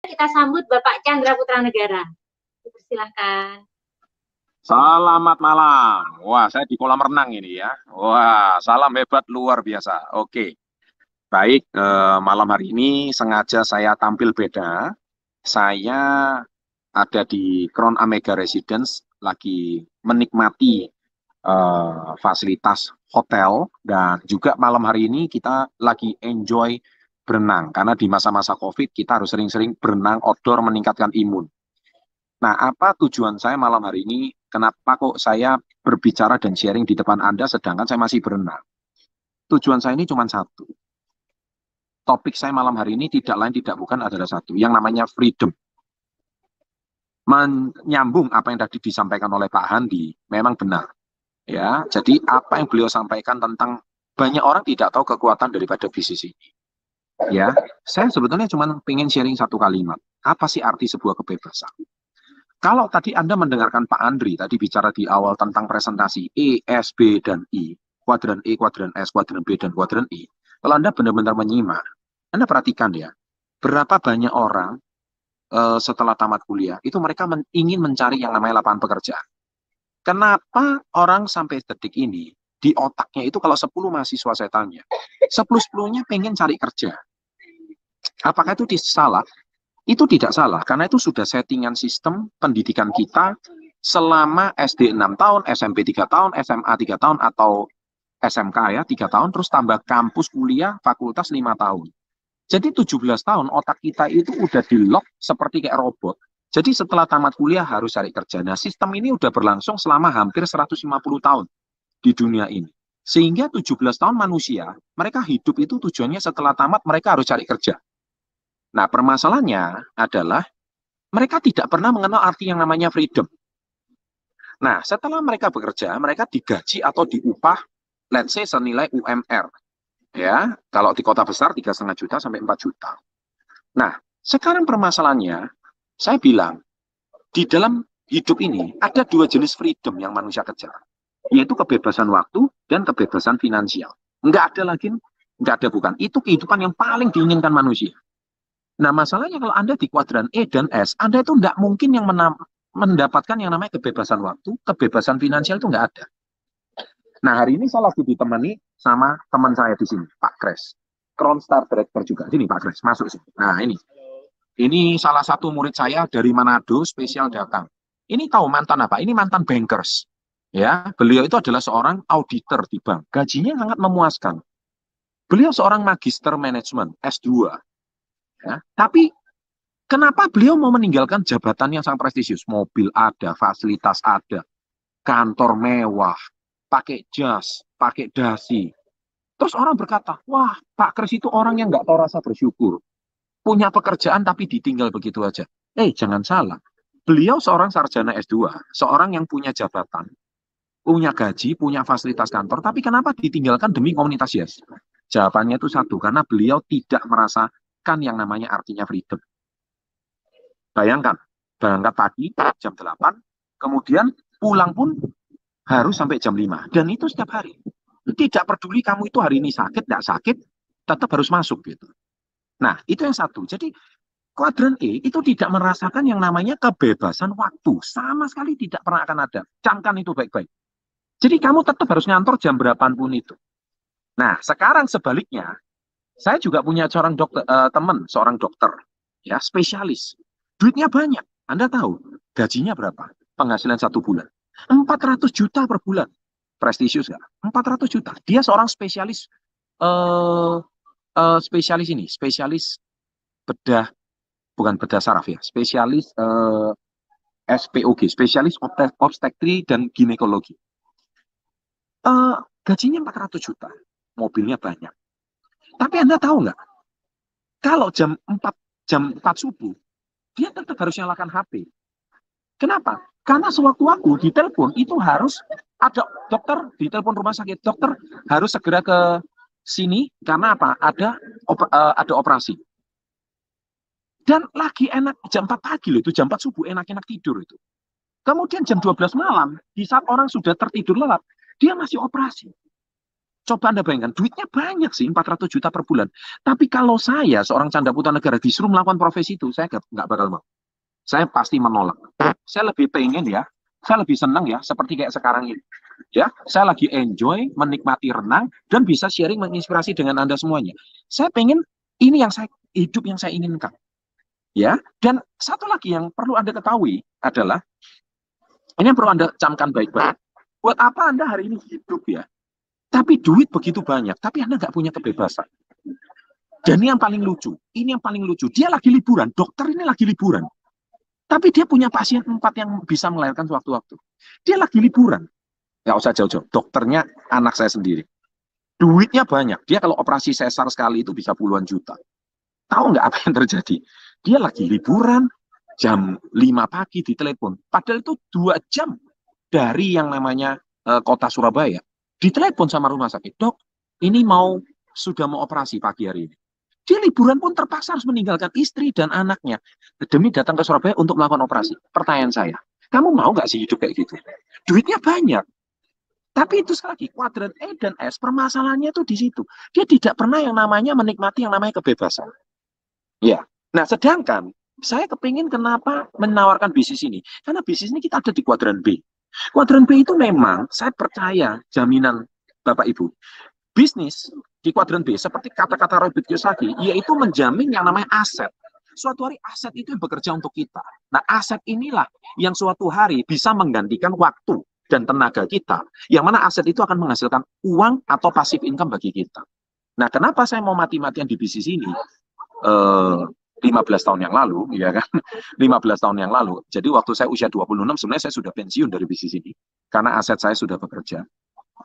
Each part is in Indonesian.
kita sambut Bapak Chandra Putra Negara. Silakan. Selamat malam. Wah, saya di kolam renang ini ya. Wah, salam hebat luar biasa. Oke, baik. Malam hari ini sengaja saya tampil beda. Saya ada di Crown Omega Residence, lagi menikmati fasilitas hotel, dan juga malam hari ini kita lagi enjoy berenang. Karena di masa-masa COVID kita harus sering-sering berenang outdoor meningkatkan imun. Nah, apa tujuan saya malam hari ini? Kenapa kok saya berbicara dan sharing di depan Anda sedangkan saya masih berenang? Tujuan saya ini cuma satu. Topik saya malam hari ini tidak lain tidak bukan adalah satu, yang namanya freedom. Menyambung apa yang tadi disampaikan oleh Pak Handi, memang benar. Ya, jadi apa yang beliau sampaikan tentang banyak orang tidak tahu kekuatan daripada bisnis ini. Ya, saya sebetulnya cuma pengen sharing satu kalimat. Apa sih arti sebuah kebebasan? Kalau tadi Anda mendengarkan Pak Andri tadi bicara di awal tentang presentasi E, S, B, dan I, kuadran E, kuadran S, kuadran B, dan kuadran I, kalau Anda benar-benar menyimak, Anda perhatikan ya, berapa banyak orang setelah tamat kuliah, itu mereka ingin mencari yang namanya lapangan pekerjaan. Kenapa orang sampai detik ini, di otaknya itu kalau 10 mahasiswa saya tanya, 10-10-nya pengen cari kerja. Apakah itu salah? Itu tidak salah, karena itu sudah settingan sistem pendidikan kita selama SD 6 tahun, SMP 3 tahun, SMA 3 tahun, atau SMK ya 3 tahun, terus tambah kampus kuliah, fakultas 5 tahun. Jadi 17 tahun otak kita itu udah di-lock seperti kayak robot. Jadi setelah tamat kuliah harus cari kerja. Nah, sistem ini udah berlangsung selama hampir 150 tahun di dunia ini. Sehingga 17 tahun manusia, mereka hidup itu tujuannya setelah tamat mereka harus cari kerja. Nah, permasalahannya adalah mereka tidak pernah mengenal arti yang namanya freedom. Nah, setelah mereka bekerja, mereka digaji atau diupah, let's say senilai UMR. Ya, kalau di kota besar 3,5 juta sampai 4 juta. Nah, sekarang permasalahannya, saya bilang, di dalam hidup ini ada dua jenis freedom yang manusia kejar, yaitu kebebasan waktu dan kebebasan finansial. Enggak ada lagi, enggak ada bukan. Itu kehidupan yang paling diinginkan manusia. Nah, masalahnya kalau Anda di kuadran E dan S, Anda itu tidak mungkin yang mendapatkan yang namanya kebebasan waktu, kebebasan finansial itu nggak ada. Nah, hari ini saya lagi ditemani sama teman saya di sini, Pak Kres. Crown Star Director juga. Sini Pak Kres, masuk sini. Nah, ini salah satu murid saya dari Manado, spesial datang. Ini tahu mantan apa? Ini mantan bankers. Ya, beliau itu adalah seorang auditor di bank. Gajinya sangat memuaskan. Beliau seorang magister manajemen S2. Ya, tapi kenapa beliau mau meninggalkan jabatan yang sangat prestisius? Mobil ada, fasilitas ada, kantor mewah, pakai jas, pakai dasi. Terus orang berkata, wah Pak Kres itu orang yang nggak tahu rasa bersyukur. Punya pekerjaan tapi ditinggal begitu aja. Jangan salah. Beliau seorang sarjana S2, seorang yang punya jabatan, punya gaji, punya fasilitas kantor, tapi kenapa ditinggalkan demi komunitas Yes? Jawabannya itu satu, karena beliau tidak merasa yang namanya artinya freedom. Bayangkan, berangkat pagi jam 8, kemudian pulang pun harus sampai jam 5. Dan itu setiap hari. Tidak peduli kamu itu hari ini sakit, tidak sakit, tetap harus masuk gitu. Nah, itu yang satu. Jadi, kuadran E itu tidak merasakan yang namanya kebebasan waktu. Sama sekali tidak pernah akan ada. Camkan itu baik-baik. Jadi, kamu tetap harus ngantor jam berapapun itu. Nah, sekarang sebaliknya, saya juga punya seorang teman dokter, ya spesialis. Duitnya banyak. Anda tahu gajinya berapa? Penghasilan 1 bulan. 400 juta per bulan. Prestisius nggak? 400 juta. Dia seorang spesialis, spesialis bedah, bukan bedah saraf ya, spesialis SPOG, spesialis obstetri dan ginekologi. Gajinya 400 juta. Mobilnya banyak. Tapi Anda tahu nggak, kalau jam 4 subuh, dia tetap harus nyalakan HP. Kenapa? Karena sewaktu-waktu di telepon itu harus ada dokter, di telepon rumah sakit, dokter harus segera ke sini, karena apa? Ada operasi. Dan lagi enak, jam 4 pagi loh, itu jam 4 subuh enak-enak tidur itu. Kemudian jam 12 malam, di saat orang sudah tertidur lelap, dia masih operasi. Coba Anda bayangkan, duitnya banyak sih, 400 juta per bulan. Tapi kalau saya, seorang Canda Putra Negara, disuruh melakukan profesi itu, saya nggak bakal mau. Saya pasti menolak. Saya lebih pengen ya, saya lebih senang ya, seperti kayak sekarang ini. Ya, saya lagi enjoy, menikmati renang, dan bisa sharing, menginspirasi dengan Anda semuanya. Saya pengen, ini yang saya, hidup yang saya inginkan. Ya, dan satu lagi yang perlu Anda ketahui adalah, ini yang perlu Anda camkan baik-baik. Buat apa Anda hari ini hidup ya? Tapi duit begitu banyak, tapi Anda nggak punya kebebasan. Dan ini yang paling lucu, dia lagi liburan, dokter ini lagi liburan. Tapi dia punya pasien 4 yang bisa melahirkan sewaktu-waktu. Dia lagi liburan. Nggak usah jauh-jauh, dokternya anak saya sendiri. Duitnya banyak, dia kalau operasi sesar sekali itu bisa puluhan juta. Tahu nggak apa yang terjadi? Dia lagi liburan, jam 5 pagi ditelepon. Padahal itu 2 jam dari yang namanya kota Surabaya. Ditelepon sama rumah sakit, dok, ini sudah mau operasi pagi hari ini. Dia liburan pun terpaksa harus meninggalkan istri dan anaknya demi datang ke Surabaya untuk melakukan operasi. Pertanyaan saya, kamu mau nggak sih hidup kayak gitu? Duitnya banyak. Tapi itu sekali lagi, kuadran E dan S, permasalahannya itu di situ. Dia tidak pernah yang namanya menikmati yang namanya kebebasan. Ya. Nah, sedangkan saya kepingin kenapa menawarkan bisnis ini. Karena bisnis ini kita ada di kuadran B. Kuadran B itu memang, saya percaya, jaminan Bapak Ibu, bisnis di kuadran B, seperti kata-kata Robert Kiyosaki, yaitu menjamin yang namanya aset. Suatu hari aset itu bekerja untuk kita. Nah, aset inilah yang suatu hari bisa menggantikan waktu dan tenaga kita, yang mana aset itu akan menghasilkan uang atau passive income bagi kita. Nah, kenapa saya mau mati-matian di bisnis ini? 15 tahun yang lalu, ya kan? 15 tahun yang lalu. Jadi waktu saya usia 26, sebenarnya saya sudah pensiun dari bisnis ini. Karena aset saya sudah bekerja.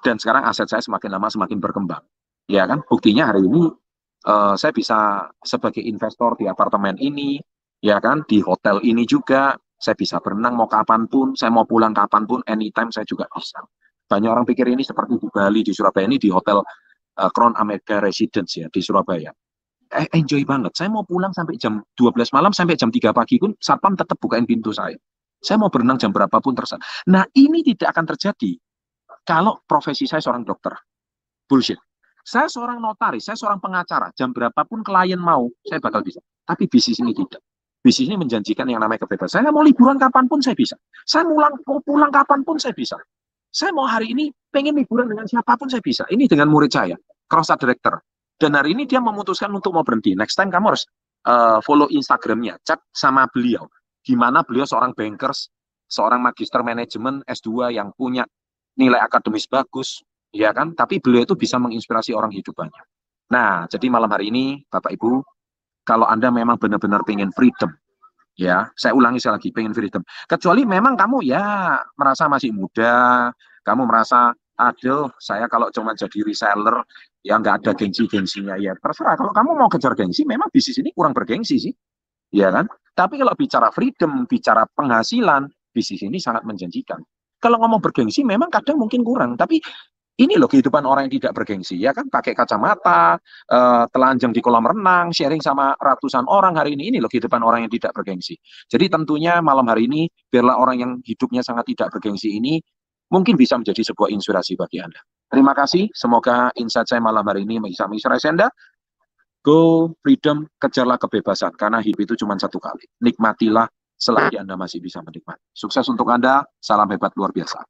Dan sekarang aset saya semakin lama semakin berkembang. Ya kan? Buktinya hari ini saya bisa sebagai investor di apartemen ini, ya kan? Di hotel ini juga. Saya bisa berenang mau kapanpun, saya mau pulang kapanpun, anytime saya juga bisa. Banyak orang pikir ini seperti di Bali, di Surabaya ini, di hotel Crown America Residence ya, di Surabaya. Enjoy banget. Saya mau pulang sampai jam 12 malam, sampai jam 3 pagi pun, satpam tetap bukain pintu saya. Saya mau berenang jam berapapun terserah. Nah, ini tidak akan terjadi kalau profesi saya seorang dokter. Bullshit. Saya seorang notaris, saya seorang pengacara. Jam berapapun klien mau, saya bakal bisa. Tapi bisnis ini tidak. Bisnis ini menjanjikan yang namanya kebebasan. Saya mau liburan kapanpun saya bisa. Saya mau pulang kapanpun saya bisa. Saya mau hari ini pengen liburan dengan siapapun saya bisa. Ini dengan murid saya, cross director. Dan hari ini dia memutuskan untuk mau berhenti. Next time kamu harus follow Instagramnya, chat sama beliau. Gimana beliau seorang bankers, seorang magister manajemen S2 yang punya nilai akademis bagus, ya kan? Tapi beliau itu bisa menginspirasi orang hidup banyak. Nah, jadi malam hari ini, Bapak Ibu, kalau Anda memang benar-benar pengen freedom, ya, saya ulangi sekali lagi, pengen freedom. Kecuali memang kamu ya merasa masih muda, kamu merasa, aduh, saya kalau cuma jadi reseller, ya nggak ada gengsi-gengsinya, ya terserah. Kalau kamu mau kejar gengsi, memang bisnis ini kurang bergengsi sih, ya kan? Tapi kalau bicara freedom, bicara penghasilan, bisnis ini sangat menjanjikan. Kalau ngomong bergengsi, memang kadang mungkin kurang, tapi ini loh kehidupan orang yang tidak bergengsi, ya kan? Pakai kacamata, telanjang di kolam renang, sharing sama ratusan orang hari ini loh kehidupan orang yang tidak bergengsi. Jadi tentunya malam hari ini, biarlah orang yang hidupnya sangat tidak bergengsi ini, mungkin bisa menjadi sebuah inspirasi bagi Anda. Terima kasih, semoga insight saya malam hari ini bisa menginspirasi Anda. Go freedom, kejarlah kebebasan, karena hidup itu cuma satu kali. Nikmatilah selagi Anda masih bisa menikmati. Sukses untuk Anda, salam hebat luar biasa.